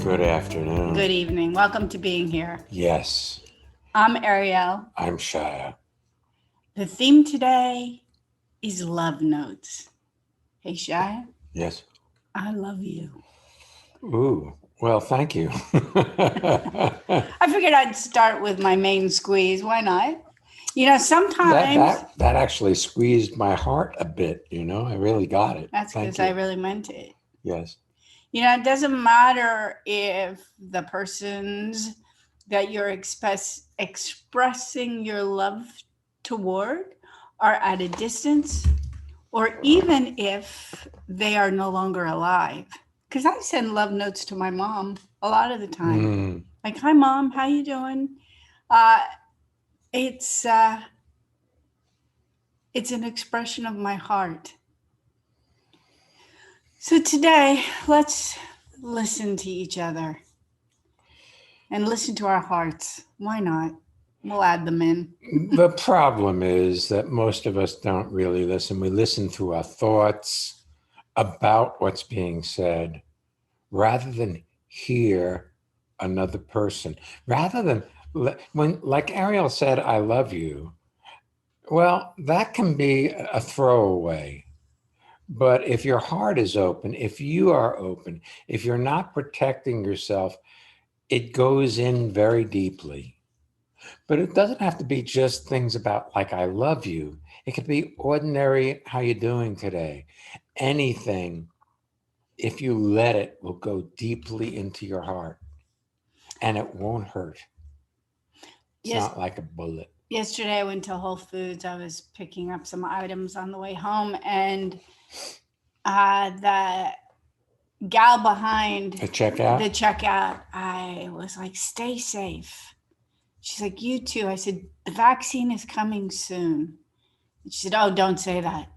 Good afternoon. Good evening. Welcome to being here. Yes, I'm Ariel. I'm Shia. The theme today is love notes. Hey, Shia, Yes. I love you. Ooh, well, thank you. I figured I'd start with my main squeeze. Why not? Sometimes That actually squeezed my heart a bit, I really got it. that's Thank because you. I really meant it. Yes. It doesn't matter if the persons that you're expressing your love toward are at a distance, or even if they are no longer alive. Because I send love notes to my mom a lot of the time. Like, hi, Mom, how you doing? It's an expression of my heart. So today, let's listen to each other and listen to our hearts. Why not? We'll add them in. The problem is that most of us don't really listen. We listen through our thoughts about what's being said rather than hear another person. Rather than, when, like Ariel said, I love you, well, that can be a throwaway. But if your heart is open, if you are open, if you're not protecting yourself, it goes in very deeply. But it doesn't have to be just things about like, I love you. It could be ordinary, how you doing today? Anything, if you let it, will go deeply into your heart and it won't hurt. It's not like a bullet. Yesterday, I went to Whole Foods. I was picking up some items on the way home, and the gal behind The checkout, I was like, stay safe. She's like, you too. I said, the vaccine is coming soon. And she said, oh, don't say that.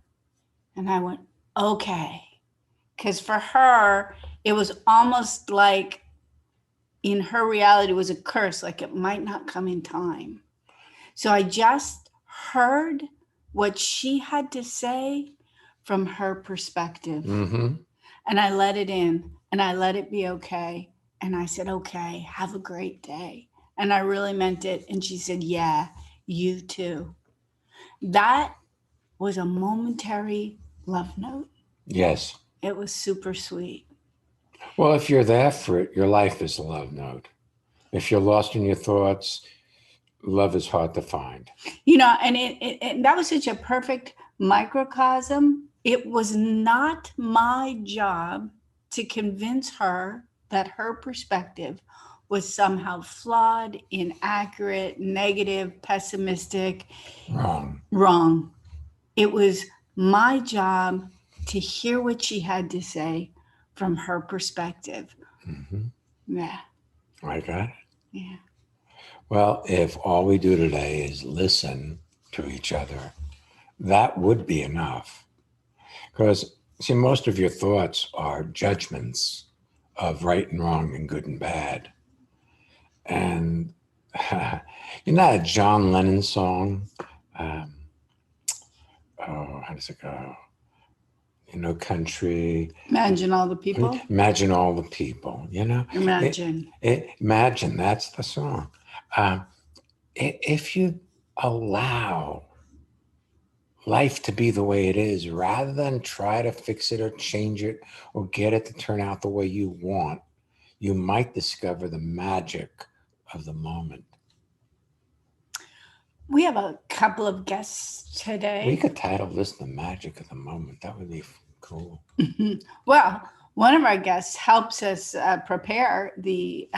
And I went, okay. Because for her, it was almost like in her reality, it was a curse, like it might not come in time. So I just heard what she had to say from her perspective. Mm-hmm. And I let it in and I let it be okay. And I said, okay, have a great day. And I really meant it. And she said, yeah, you too. That was a momentary love note. Yes. It was super sweet. Well, if you're there for it, your life is a love note. If you're lost in your thoughts, love is hard to find. And that was such a perfect microcosm. It was not my job to convince her that her perspective was somehow flawed, inaccurate, negative, pessimistic. Wrong. It was my job to hear what she had to say from her perspective. Mm-hmm. Yeah. I got it. Yeah. Well, if all we do today is listen to each other, that would be enough. Because, see, most of your thoughts are judgments of right and wrong and good and bad. And you know that John Lennon song? How does it go? Country. Imagine all the people. Imagine all the people, Imagine. Imagine, that's the song. If you allow life to be the way it is, rather than try to fix it or change it or get it to turn out the way you want, you might discover the magic of the moment. We have a couple of guests today. We could title this The Magic of the Moment. That would be cool. Well, one of our guests helps us prepare the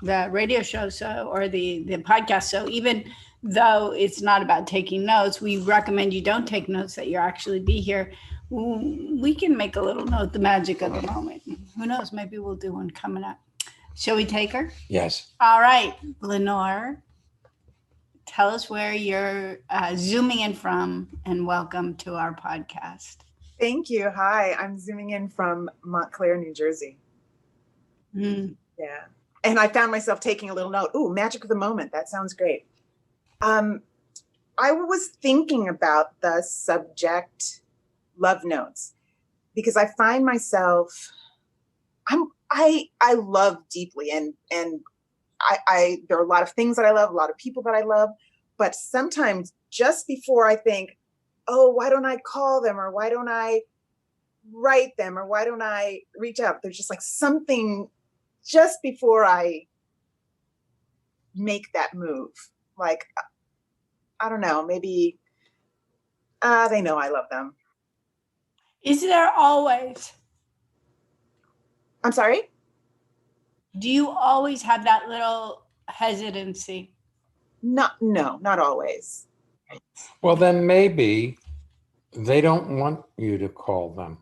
radio show, or the podcast. So even though it's not about taking notes, we recommend you don't take notes, that you actually be here. We can make a little note, the magic of the moment. Who knows? Maybe we'll do one coming up. Shall we take her? Yes. All right, Lenore, tell us where you're zooming in from, and welcome to our podcast. Thank you. Hi, I'm zooming in from Montclair, New Jersey. Yeah. And I found myself taking a little note. Ooh, magic of the moment. That sounds great. I was thinking about the subject love notes because I find myself, I'm I love deeply, and I there are a lot of things that I love, a lot of people that I love, but sometimes just before I think, oh, why don't I call them, or why don't I write them, or why don't I reach out, there's just like something just before I make that move. Like, I don't know, maybe they know I love them. Is there always? I'm sorry? Do you always have that little hesitancy? No, not always. Well, then maybe they don't want you to call them.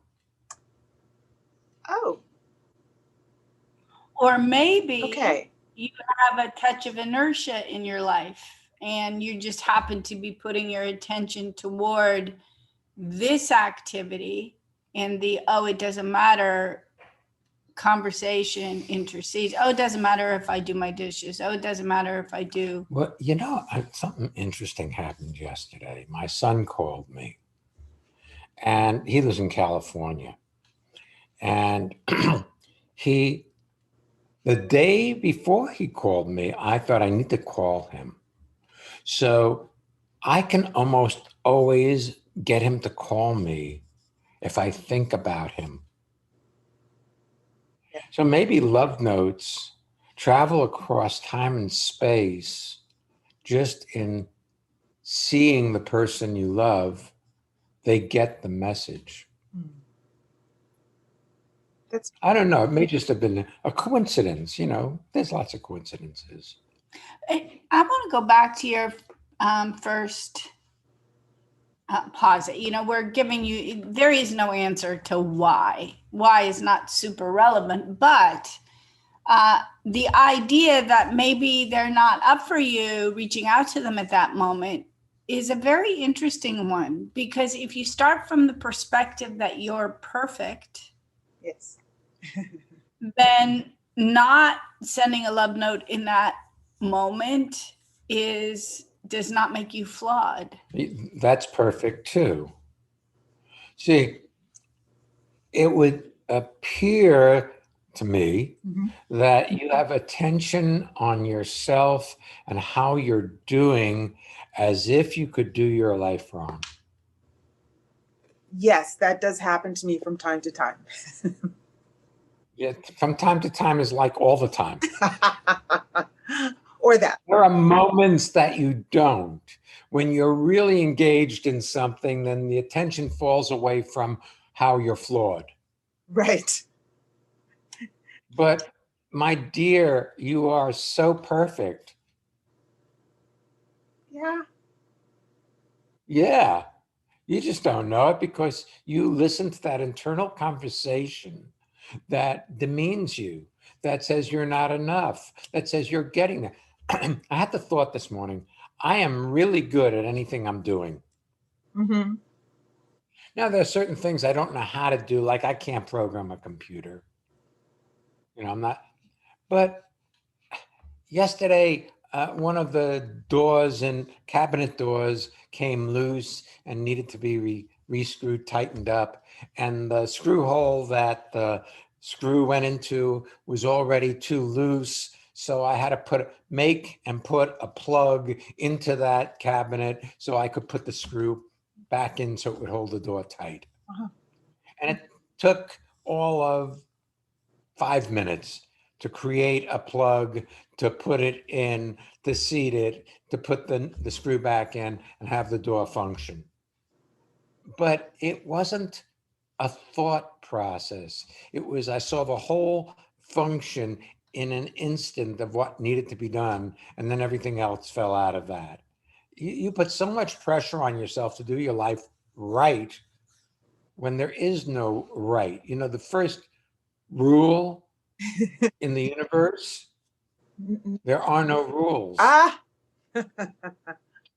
Oh, Or maybe okay. you have a touch of inertia in your life and you just happen to be putting your attention toward this activity, and the it doesn't matter conversation intercedes. Oh, it doesn't matter if I do my dishes. Oh, it doesn't matter if I do. Well, something interesting happened yesterday. My son called me, and he lives in California. And the day before he called me, I thought I need to call him. So I can almost always get him to call me if I think about him. So maybe love notes travel across time and space just in seeing the person you love, they get the message. That's I don't know. It may just have been a coincidence. There's lots of coincidences. I want to go back to your first pause. We're giving you, there is no answer to why. Why is not super relevant, but the idea that maybe they're not up for you reaching out to them at that moment is a very interesting one, because if you start from the perspective that you're perfect, yes. then not sending a love note in that moment does not make you flawed. That's perfect too. See, it would appear to me that you have attention on yourself and how you're doing as if you could do your life wrong. Yes, that does happen to me from time to time. Yeah, from time to time is like all the time. Or that. There are moments that you don't. When you're really engaged in something, then the attention falls away from how you're flawed. Right. But my dear, you are so perfect. Yeah. Yeah. You just don't know it because you listen to that internal conversation that demeans you, that says you're not enough, that says you're getting there. I had the thought this morning, I am really good at anything I'm doing. Mm-hmm. Now, there are certain things I don't know how to do, like I can't program a computer. I'm not, but yesterday, one of the doors and cabinet doors came loose and needed to be re-screwed, tightened up. And the screw hole that the screw went into was already too loose. So I had to make and put a plug into that cabinet so I could put the screw back in so it would hold the door tight. Uh-huh. And it took all of 5 minutes to create a plug, to put it in, to seat it, to put the screw back in and have the door function. But it wasn't a thought process. I saw the whole function in an instant of what needed to be done, and then everything else fell out of that. You put so much pressure on yourself to do your life right when there is no right. The first rule in the universe, there are no rules. Ah.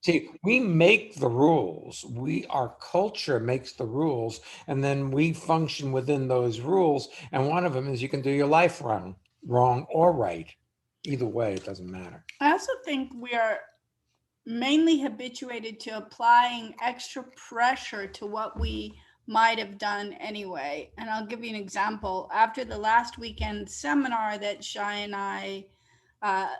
See, we make the rules. Our culture makes the rules, and then we function within those rules. And one of them is you can do your life wrong or right. Either way, it doesn't matter. I also think we are mainly habituated to applying extra pressure to what we might have done anyway. And I'll give you an example. After the last weekend seminar that Shai and I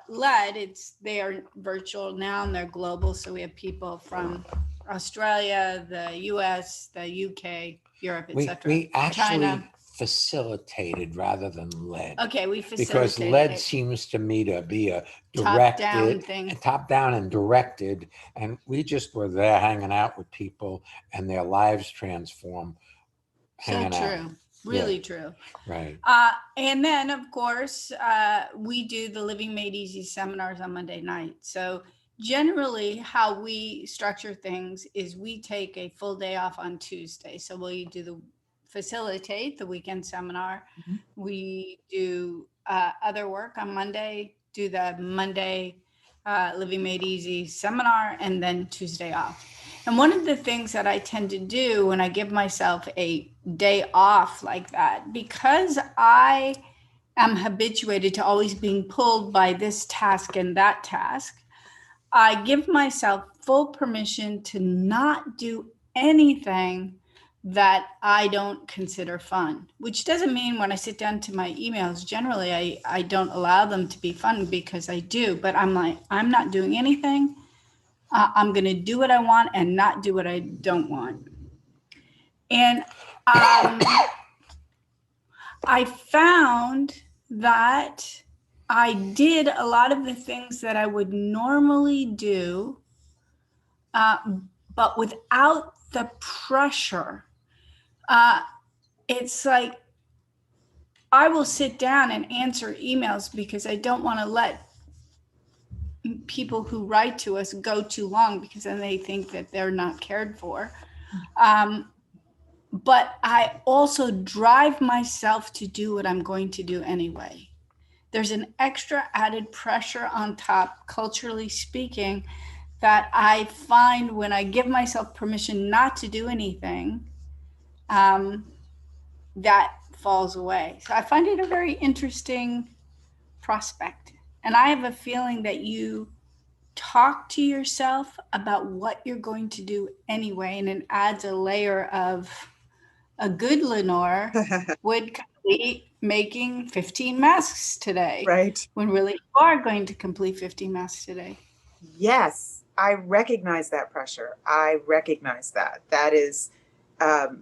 led, they are virtual now and they're global. So we have people from Australia, the US, the UK, Europe, etc. We actually China. facilitated rather than led. Okay, we Because facilitated led it. seems to me to be a Top-down directed, thing. top down and directed, and we just were there hanging out with people, and their lives transform. So true, really true. Right. And then, of course, we do the Living Made Easy seminars on Monday night. So generally, how we structure things is we take a full day off on Tuesday. So we do facilitate the weekend seminar. Mhm. We do other work on Monday, do the Monday Living Made Easy seminar, and then Tuesday off. And one of the things that I tend to do when I give myself a day off like that, because I am habituated to always being pulled by this task and that task, I give myself full permission to not do anything that I don't consider fun, which doesn't mean when I sit down to my emails, generally I don't allow them to be fun, because I do, but I'm like, I'm not doing anything. I'm going to do what I want and not do what I don't want. And I found that I did a lot of the things that I would normally do, but without the pressure. It's like I will sit down and answer emails because I don't want to let people who write to us go too long, because then they think that they're not cared for. But I also drive myself to do what I'm going to do anyway. There's an extra added pressure on top, culturally speaking, that I find when I give myself permission not to do anything, that falls away. So I find it a very interesting prospect. And I have a feeling that you talk to yourself about what you're going to do anyway, and it adds a layer of a good Lenore would complete making 15 masks today. Right. When really you are going to complete 15 masks today. Yes, I recognize that pressure. I recognize that. That is, that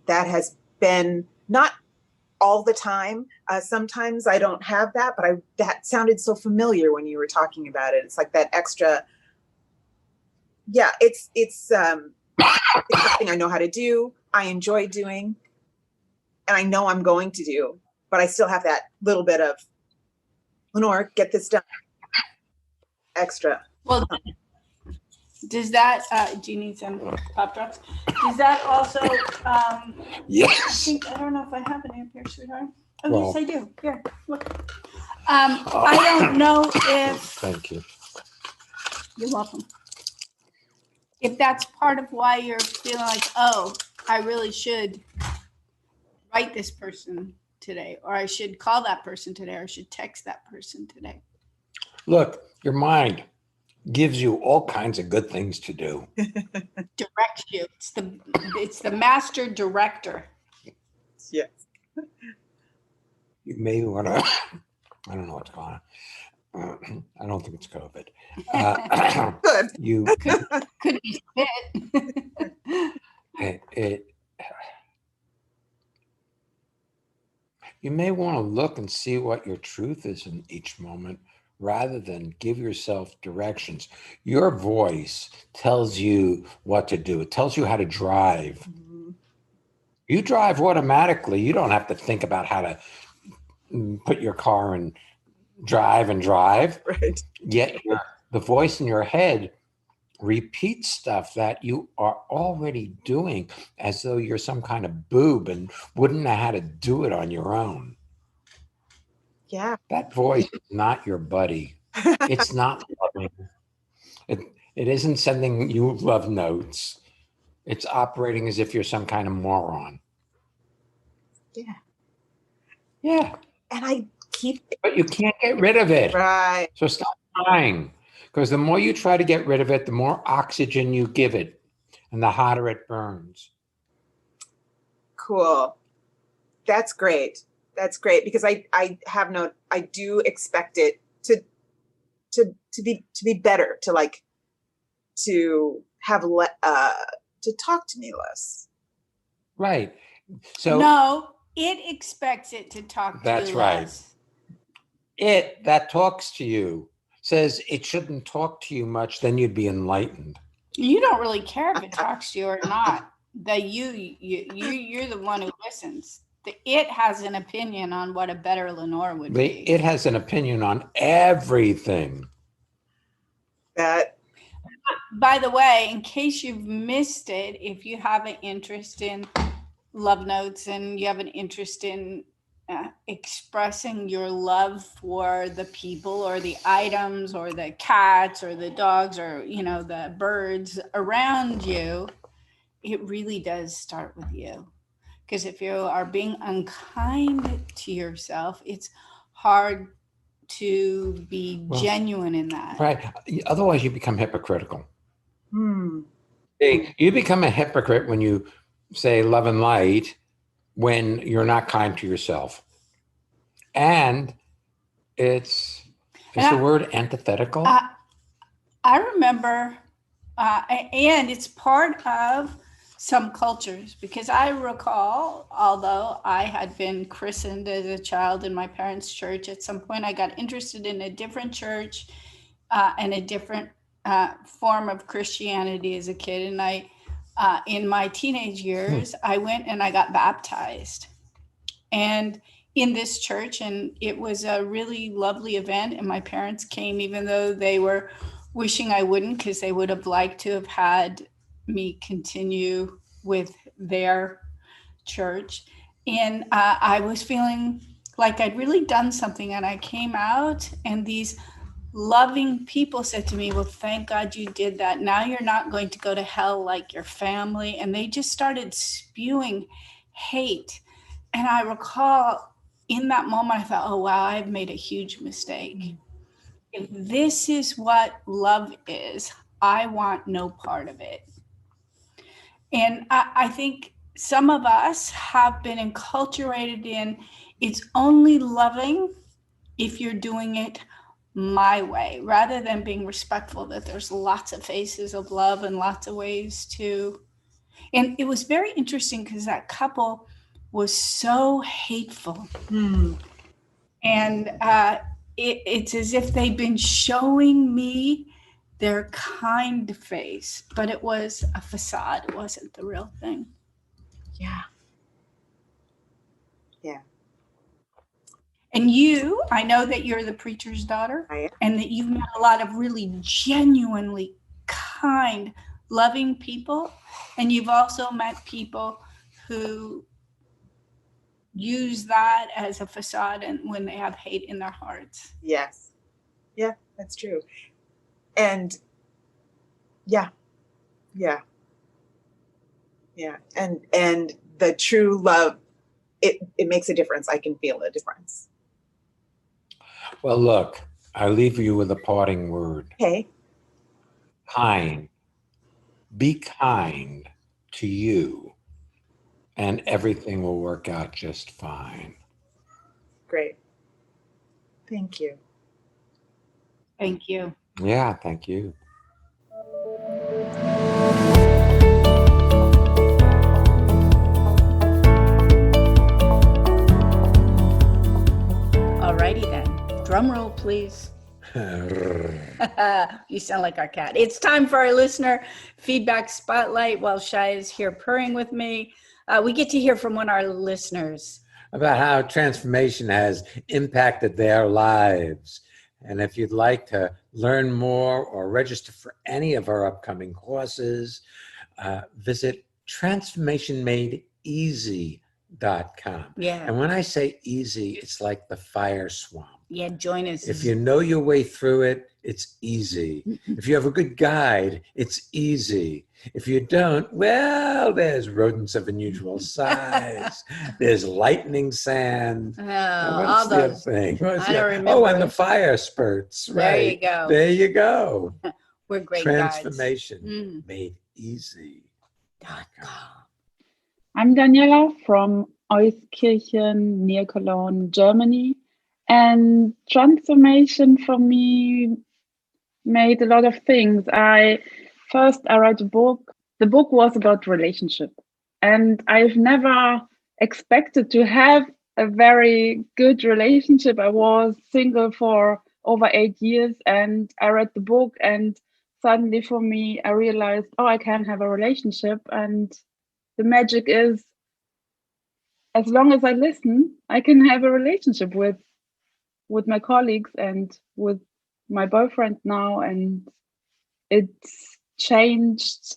has been not all the time. Sometimes I don't have that, but that sounded so familiar when you were talking about it. It's like that extra. Yeah, it's something I know how to do. I enjoy doing, and I know I'm going to do, but I still have that little bit of, Lenore, get this done. Extra. Well, does that, do you need some pop drops? Does that also, Yes. I don't know if I have any up here, sweetheart. Oh, Well, yes, I do. Here, look. I don't know if, Thank you. you're welcome. If that's part of why you're feeling like, oh, I really should write this person today, or I should call that person today, or I should text that person today. Look, your mind gives you all kinds of good things to do. Direct you. It's the master director. Yes. You may want to, I don't know what's going on. I don't think it's COVID. Good. You Could be fit. You may want to look and see what your truth is in each moment, rather than give yourself directions. Your voice tells you what to do. It tells you how to drive. Mhm. You drive automatically. You don't have to think about how to put your car in drive and drive. Right. Yet the voice in your head repeats stuff that you are already doing, as though you're some kind of boob and wouldn't know how to do it on your own. Yeah. That voice is not your buddy. It's not loving. It isn't sending you love notes. It's operating as if you're some kind of moron. Yeah. Yeah. And I keep. But you can't get rid of it. Right. So stop trying. Because the more you try to get rid of it, the more oxygen you give it, and the hotter it burns. Cool. That's great. That's great, because I do expect it to be better, to have to talk to me less. Right. So no, it expects it to talk to that's you right. less. It that talks to you says it shouldn't talk to you much, then you'd be enlightened. You don't really care if it talks to you or not. You're the one who listens. The it has an opinion on what a better Lenore would be. It has an opinion on everything. That, by the way, in case you've missed it, if you have an interest in love notes and you have an interest in expressing your love for the people or the items or the cats or the dogs or, the birds around you, it really does start with you. Because if you are being unkind to yourself, it's hard to be genuine in that. Right. Otherwise, you become hypocritical. hmm. You become a hypocrite when you say love and light when you're not kind to yourself. And it's the word antithetical. I remember, and it's part of some cultures, because I recall, although I had been christened as a child in my parents' church, at some point I got interested in a different church and a different form of Christianity as a kid. And I, in my teenage years, I went and I got baptized. And in this church, and it was a really lovely event, and my parents came, even though they were wishing I wouldn't, because they would have liked to have had me continue with their church. And I was feeling like I'd really done something, and I came out, and these loving people said to me, well, thank God you did that. Now you're not going to go to hell like your family. And they just started spewing hate. And I recall in that moment, I thought, oh, wow, I've made a huge mistake. If this is what love is, I want no part of it. And I think some of us have been enculturated in it's only loving if you're doing it my way, rather than being respectful that there's lots of faces of love and lots of ways to. And it was very interesting because that couple was so hateful. And it's as if they'd been showing me their kind face, but it was a facade. It wasn't the real thing. Yeah. And I know that you're the preacher's daughter, and that you've met a lot of really genuinely kind, loving people. And you've also met people who use that as a facade and when they have hate in their hearts. Yes. Yeah, that's true. And yeah. And the true love, it makes a difference. I can feel a difference. Well, look, I leave you with a parting word. Okay. Kind. Be kind to you, and everything will work out just fine. Great. Thank you. Thank you. Yeah, thank you. Alrighty then. Drum roll, please. You sound like our cat. It's time for our listener feedback spotlight while Shai is here purring with me. We get to hear from one of our listeners about how transformation has impacted their lives. And if you'd like to learn more or register for any of our upcoming courses, visit transformationmadeeasy.com. Yeah. And when I say easy, it's like the fire swamp. Yeah, join us. If you know your way through it, it's easy. If you have a good guide, it's easy. If you don't, well, there's rodents of unusual size. There's lightning sand. All those thing? I don't remember. Oh, and the fire spurts. Right. There you go. We're great Transformation guides. made easy.com. I'm Daniela from Euskirchen near Cologne, Germany. And transformation for me made a lot of things. I read a book. The book was about relationship. And I've never expected to have a very good relationship. I was single for over 8 years and I read the book and suddenly for me I realized, oh, I can have a relationship, and the magic is as long as I listen, I can have a relationship with my colleagues and with my boyfriend now, and it's changed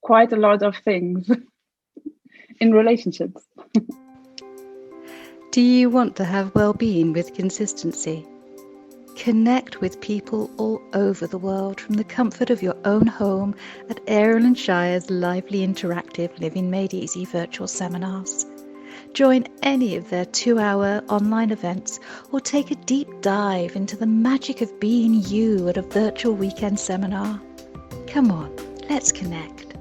quite a lot of things in relationships. Do you want to have well-being with consistency? Connect with people all over the world from the comfort of your own home at Ariel and Shire's lively interactive Living Made Easy virtual seminars. Join any of their 2-hour online events or take a deep dive into the magic of being you at a virtual weekend seminar. Come on, let's connect.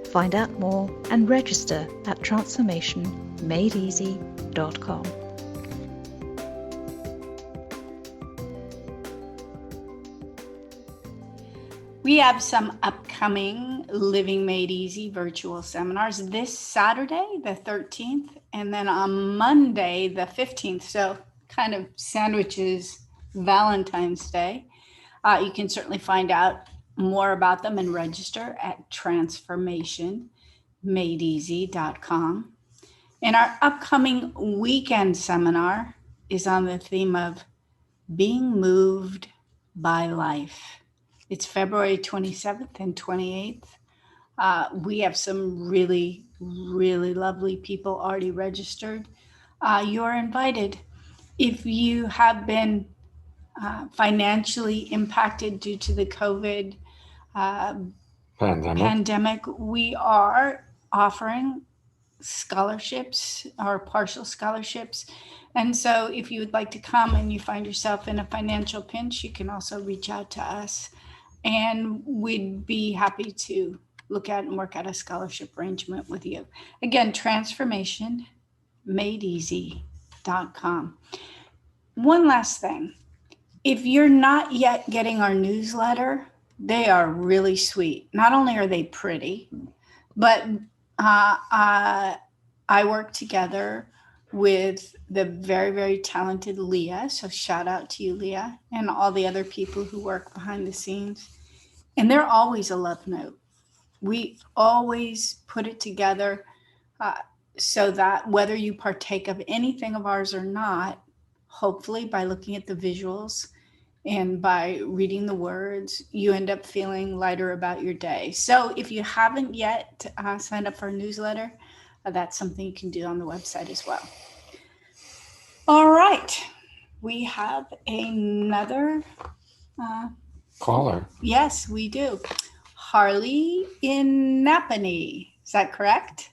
Find out more and register at transformationmadeeasy.com. We have some upcoming Living Made Easy virtual seminars this Saturday, the 13th, and then on Monday, the 15th. So kind of sandwiches Valentine's Day. You can certainly find out more about them and register at transformationmadeeasy.com. And our upcoming weekend seminar is on the theme of being moved by life. It's February 27th and 28th. We have some really, really lovely people already registered. You're invited. If you have been financially impacted due to the COVID pandemic, we are offering scholarships or partial scholarships. And so if you would like to come and you find yourself in a financial pinch, you can also reach out to us. And we'd be happy to look at and work out a scholarship arrangement with you. Again, transformationmadeeasy.com. One last thing. If you're not yet getting our newsletter, they are really sweet. Not only are they pretty, but I work together with the very, very talented Leah. So shout out to you, Leah, and all the other people who work behind the scenes. And they're always a love note. We always put it together so that whether you partake of anything of ours or not, hopefully by looking at the visuals and by reading the words, you end up feeling lighter about your day. So if you haven't yet signed up for our newsletter, that's something you can do on the website as well. All right. We have another caller. Yes, we do. Harley in Napanee. Is that correct?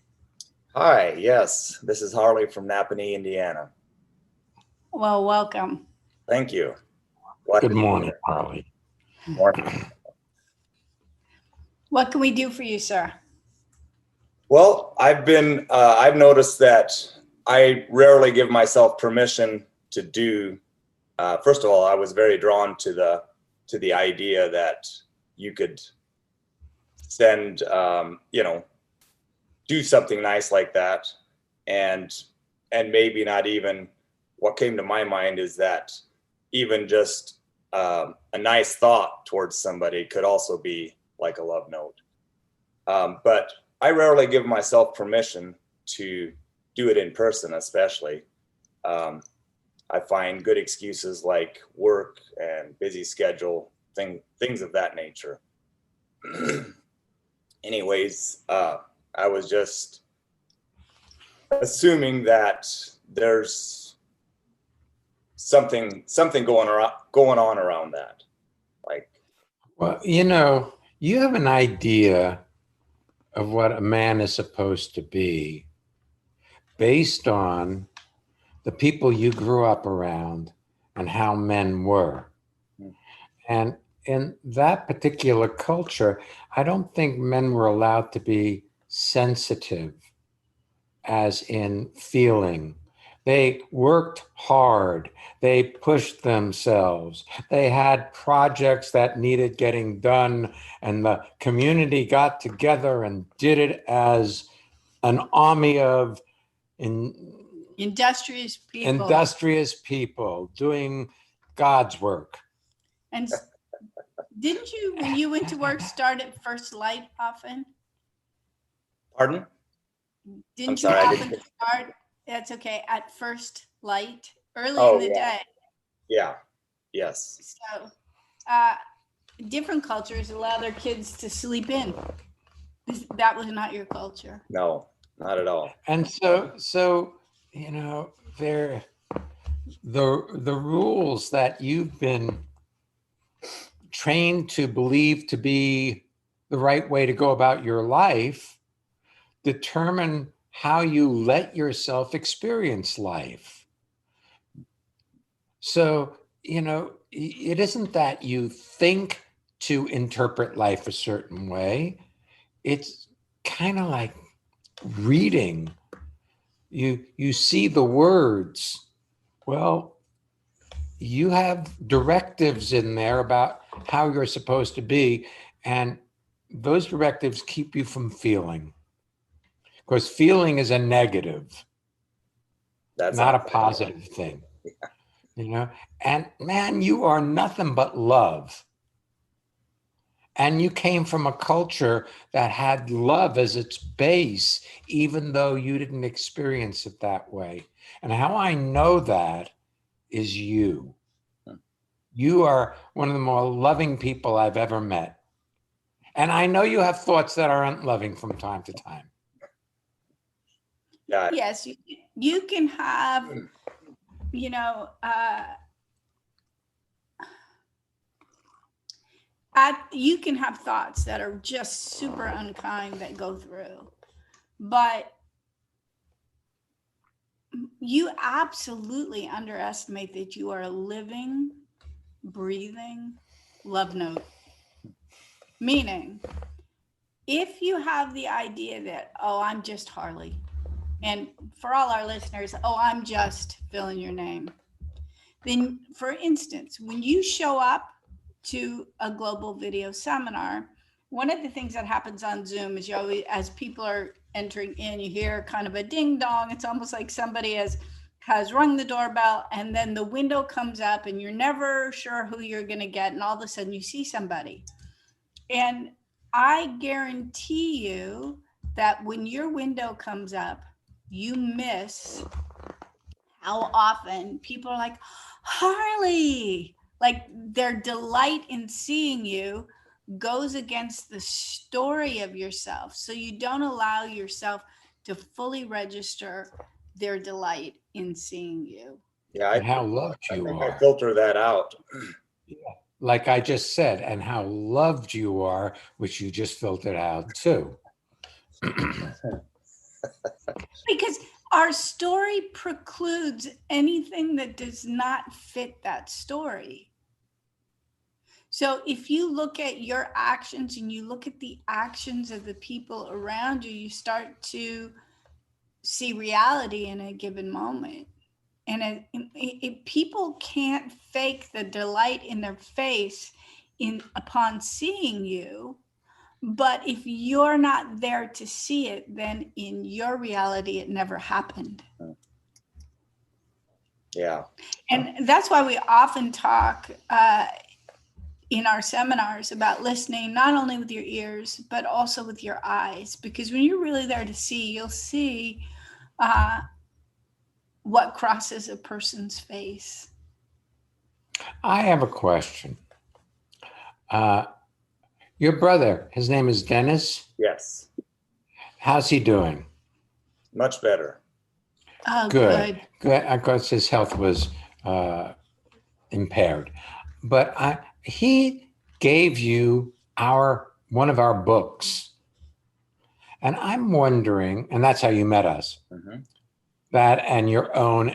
Hi, yes. This is Harley from Napanee, Indiana. Well, welcome. Thank you. Good morning, Harley. Morning. What can we do for you, sir? Well, I've noticed that I rarely give myself permission to do. First of all, I was very drawn to the idea that you could send, do something nice like that, and maybe not even. What came to my mind is that even just a nice thought towards somebody could also be like a love note. But I rarely give myself permission to do it in person, especially. I find good excuses like work and busy schedule, things of that nature. Anyways, I was just assuming that there's something going on around that. Like, well, you have an idea of what a man is supposed to be based on the people you grew up around and how men were. And in that particular culture, I don't think men were allowed to be sensitive as in feeling. They worked hard. They pushed themselves. They had projects that needed getting done, and the community got together and did it as an army of industrious people doing God's work. And didn't you, when you went to work, start at first light often? Pardon? Didn't I'm sorry, you often start, that's okay, at first light early in the day? Yeah. Yes. So different cultures allow their kids to sleep in. That was not your culture. No, not at all. And so you know, the rules that you've been trained to believe to be the right way to go about your life determine how you let yourself experience life. So, you know, it isn't that you think to interpret life a certain way. It's kind of like reading. You see the words. Well, you have directives in there about how you're supposed to be, and those directives keep you from feeling. Because feeling is a negative. That's not a positive thing. Yeah. You know, and man, you are nothing but love. And you came from a culture that had love as its base, even though you didn't experience it that way. And how I know that is you. You are one of the more loving people I've ever met. And I know you have thoughts that are unloving from time to time. Yeah. Yes, you can have, you know, you can have thoughts that are just super unkind that go through, but you absolutely underestimate that you are a living, breathing love note. Meaning, if you have the idea that, oh, I'm just Harley, and for all our listeners, oh, I'm just fill in your name, then, for instance, when you show up to a global video seminar, one of the things that happens on Zoom is you always, as people are entering in, you hear kind of a ding dong. It's almost like somebody has rung the doorbell, and then the window comes up and you're never sure who you're going to get. And all of a sudden you see somebody. And I guarantee you that when your window comes up, you miss how often people are like, Harley, like their delight in seeing you goes against the story of yourself. So you don't allow yourself to fully register their delight in seeing you. Yeah. And how loved you are. I filter that out. Yeah. Like I just said, and how loved you are, which you just filtered out too. Because our story precludes anything that does not fit that story. So if you look at your actions and you look at the actions of the people around you, you start to see reality in a given moment. And people can't fake the delight in their face upon seeing you. But if you're not there to see it, then in your reality, it never happened. Yeah. And that's why we often talk in our seminars about listening, not only with your ears, but also with your eyes. Because when you're really there to see, you'll see what crosses a person's face. I have a question. Your brother, his name is Dennis? Yes. How's he doing? Much better. Oh, Good. Of course, his health was impaired. But he gave you one of our books. And I'm wondering, and that's how you met us, that and your own,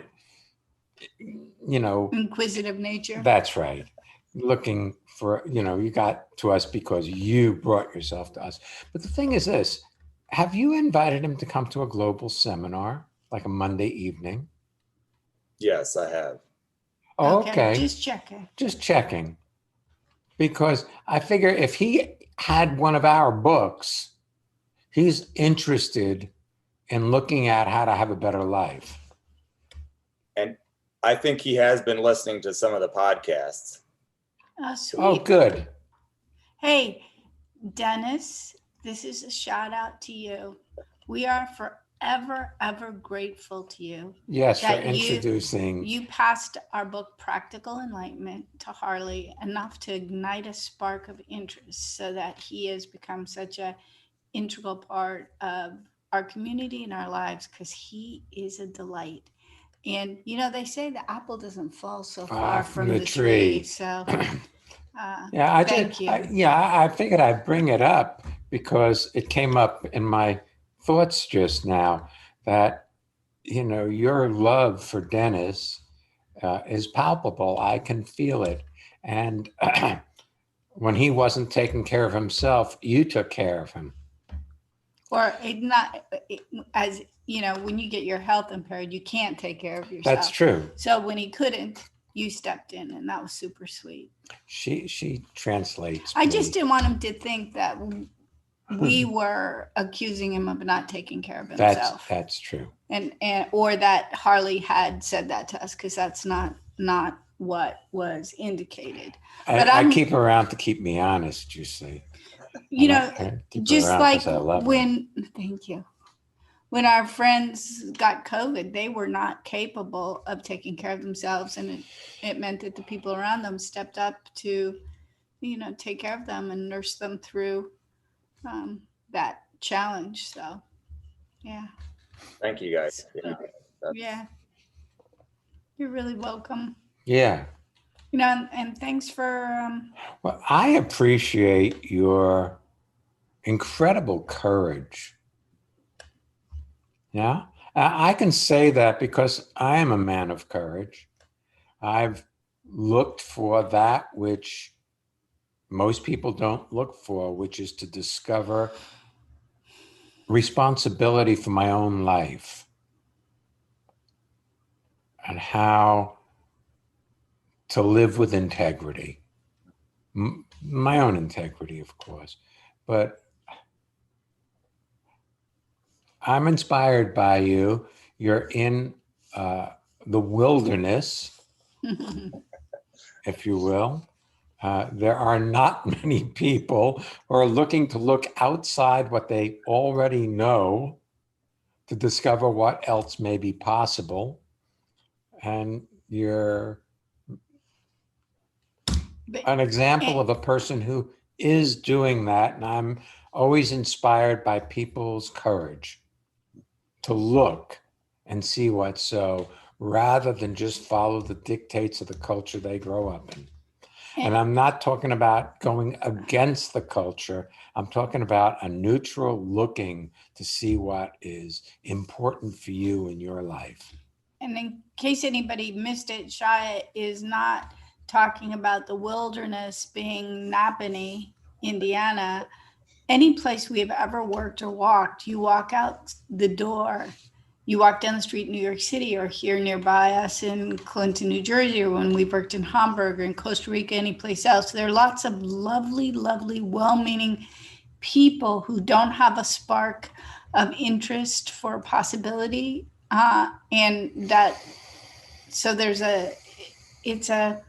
you know. Inquisitive nature. That's right. Looking for, you got to us because you brought yourself to us. But the thing is this, Have you invited him to come to a global seminar, like a Monday evening? Yes, I have. Okay. Just checking. Just checking. Because I figure if he had one of our books, he's interested in looking at how to have a better life. And I think he has been listening to some of the podcasts. Oh, sweet. Oh, good. Hey, Dennis, this is a shout out to you. We are forever, ever grateful to you. Yes, for that introducing. You passed our book, Practical Enlightenment, to Harley enough to ignite a spark of interest so that he has become such an integral part of our community and our lives, because he is a delight. And, they say the apple doesn't fall so far from the tree. So thank you. I figured I'd bring it up because it came up in my thoughts just now that, your love for Dennis is palpable. I can feel it. And when he wasn't taking care of himself, you took care of him. Or as when you get your health impaired, you can't take care of yourself. That's true. So when he couldn't, you stepped in, and that was super sweet. She translates. I just didn't want him to think that we were accusing him of not taking care of himself. That's true. And or that Harley had said that to us, because that's not what was indicated. But I keep her around to keep me honest, you see. Just like thank you. When our friends got COVID, they were not capable of taking care of themselves. And it meant that the people around them stepped up to, take care of them and nurse them through that challenge. So, yeah. Thank you, guys. Yeah. You're really welcome. Yeah. And thanks for... Well, I appreciate your incredible courage. Yeah, I can say that because I am a man of courage. I've looked for that which most people don't look for, which is to discover responsibility for my own life and how to live with integrity. My own integrity, of course, but I'm inspired by you. You're in the wilderness, if you will. There are not many people who are looking to look outside what they already know to discover what else may be possible. And you're an example of a person who is doing that. And I'm always inspired by people's courage to look and see what's so, rather than just follow the dictates of the culture they grow up in. And I'm not talking about going against the culture. I'm talking about a neutral looking to see what is important for you in your life. And in case anybody missed it, Shia is not talking about the wilderness being Napanee, Indiana. Any place we have ever worked or walked, you walk out the door, you walk down the street in New York City, or here nearby us in Clinton, New Jersey, or when we worked in Hamburg or in Costa Rica, any place else. There are lots of lovely, lovely, well-meaning people who don't have a spark of interest for possibility. And that, so it's a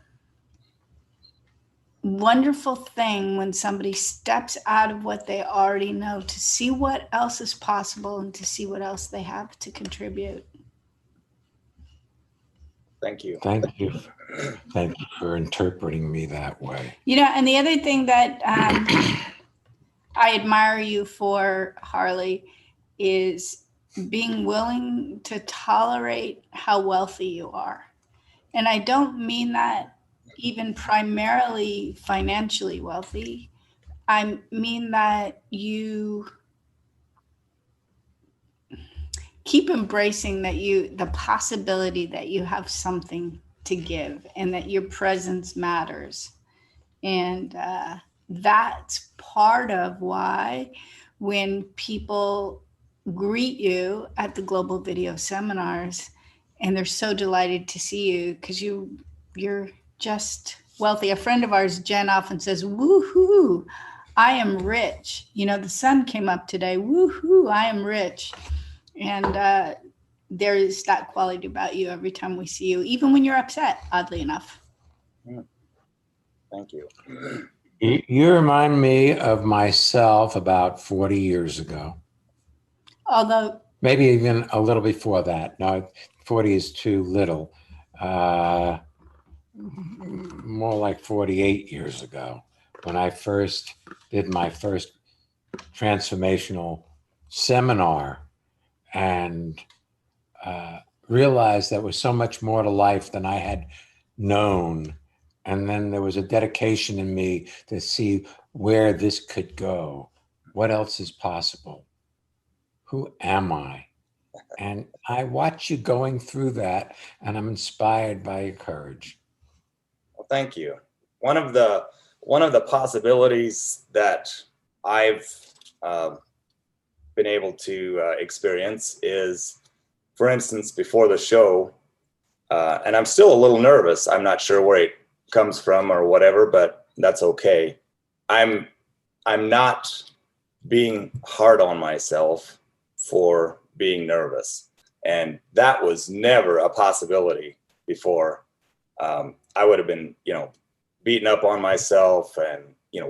wonderful thing when somebody steps out of what they already know to see what else is possible and to see what else they have to contribute. Thank you. Thank you. Thank you for interpreting me that way. And the other thing that I admire you for, Harley, is being willing to tolerate how wealthy you are. And I don't mean that even primarily financially wealthy. I mean that you keep embracing the possibility that you have something to give and that your presence matters. And that's part of why when people greet you at the global video seminars and they're so delighted to see you because you're just wealthy. A friend of ours, Jen, often says, woohoo, I am rich. You know, the sun came up today. Woohoo, I am rich. And there is that quality about you every time we see you, even when you're upset, oddly enough. Thank you. You remind me of myself about 40 years ago. Although Maybe even a little before that. No, 40 is too little. More like 48 years ago, when I first did my first transformational seminar and realized there was so much more to life than I had known. And then there was a dedication in me to see where this could go. What else is possible? Who am I? And I watch you going through that, and I'm inspired by your courage. Well, thank you. One of the possibilities that I've been able to experience is, for instance, before the show, and I'm still a little nervous. I'm not sure where it comes from or whatever, but that's okay. I'm not being hard on myself for being nervous, and that was never a possibility before. I would have been, beaten up on myself and,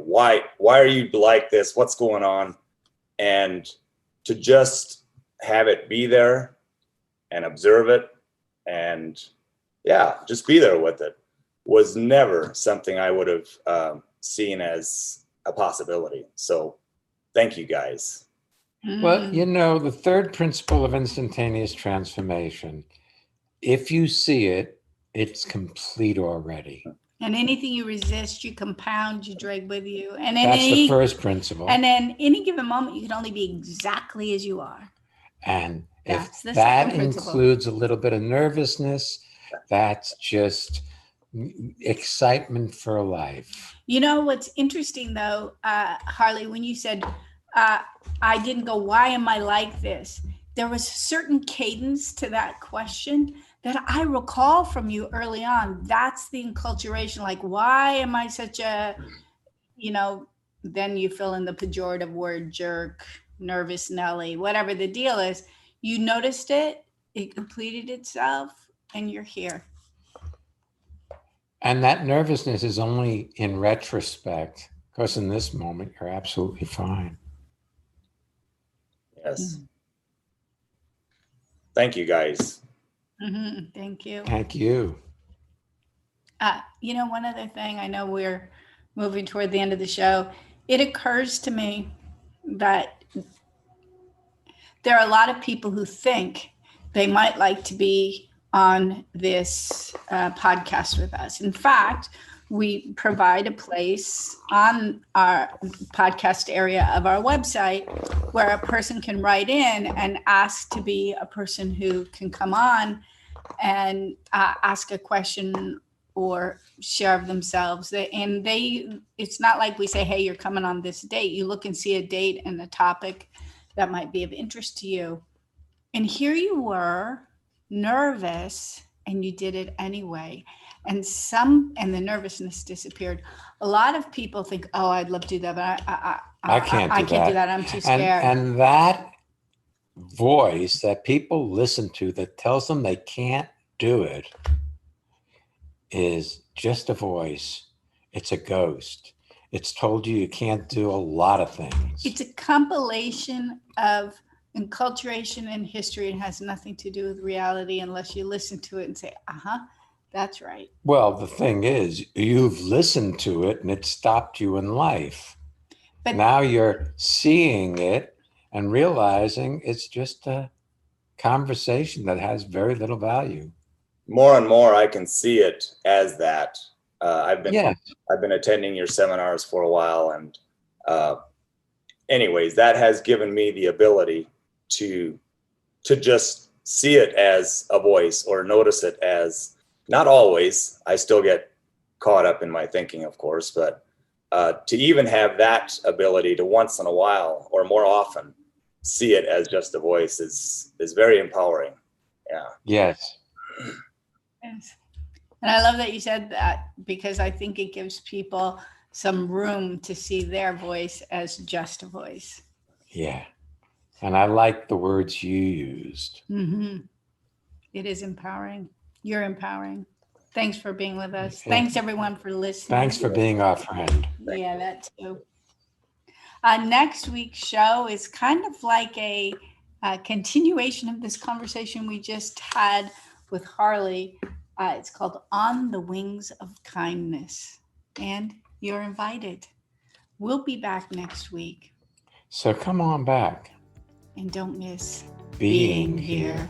why are you like this? What's going on? And to just have it be there and observe it and just be there with it was never something I would have seen as a possibility. So thank you guys. Well, the third principle of instantaneous transformation, if you see it, it's complete already. And anything you resist, you compound, you drag with you. And that's the first principle. And in any given moment, you can only be exactly as you are. And if that includes a little bit of nervousness, that's just excitement for life. You know what's interesting, though, Harley, when you said, I didn't go, why am I like this? There was a certain cadence to that question that I recall from you early on. That's the enculturation. Like, why am I such a, then you fill in the pejorative word jerk, nervous Nelly, whatever the deal is. You noticed it, it completed itself, and you're here. And that nervousness is only in retrospect, because in this moment, you're absolutely fine. Yes. Thank you, guys. Mm-hmm. Thank you. Thank you. One other thing, I know we're moving toward the end of the show. It occurs to me that there are a lot of people who think they might like to be on this podcast with us. In fact, we provide a place on our podcast area of our website where a person can write in and ask to be a person who can come on and ask a question or share of themselves. And it's not like we say, hey, you're coming on this date. You look and see a date and a topic that might be of interest to you. And here you were, nervous, and you did it anyway. And the nervousness disappeared. A lot of people think, oh, I'd love to do that, but I can't do that. I'm too scared. And that voice that people listen to that tells them they can't do it is just a voice. It's a ghost. It's told you can't do a lot of things. It's a compilation of enculturation and history. It has nothing to do with reality unless you listen to it and say, that's right. Well, the thing is, you've listened to it and it stopped you in life. But now you're seeing it and realizing it's just a conversation that has very little value. More and more, I can see it as that. I've been attending your seminars for a while, and anyways, that has given me the ability to just see it as a voice or notice it as, not always. I still get caught up in my thinking, of course, but to even have that ability to once in a while or more often see it as just a voice is very empowering. Yeah. Yes. Yes. And I love that you said that, because I think it gives people some room to see their voice as just a voice. Yeah. And I like the words you used. Mm-hmm. It is empowering. You're empowering. Thanks for being with us. Yeah. Thanks everyone for listening. Thanks for being our friend. Yeah, that too. Next week's show is kind of like a continuation of this conversation we just had with Harley. It's called On the Wings of Kindness, and you're invited. We'll be back next week, So come on back. and don't miss Being here.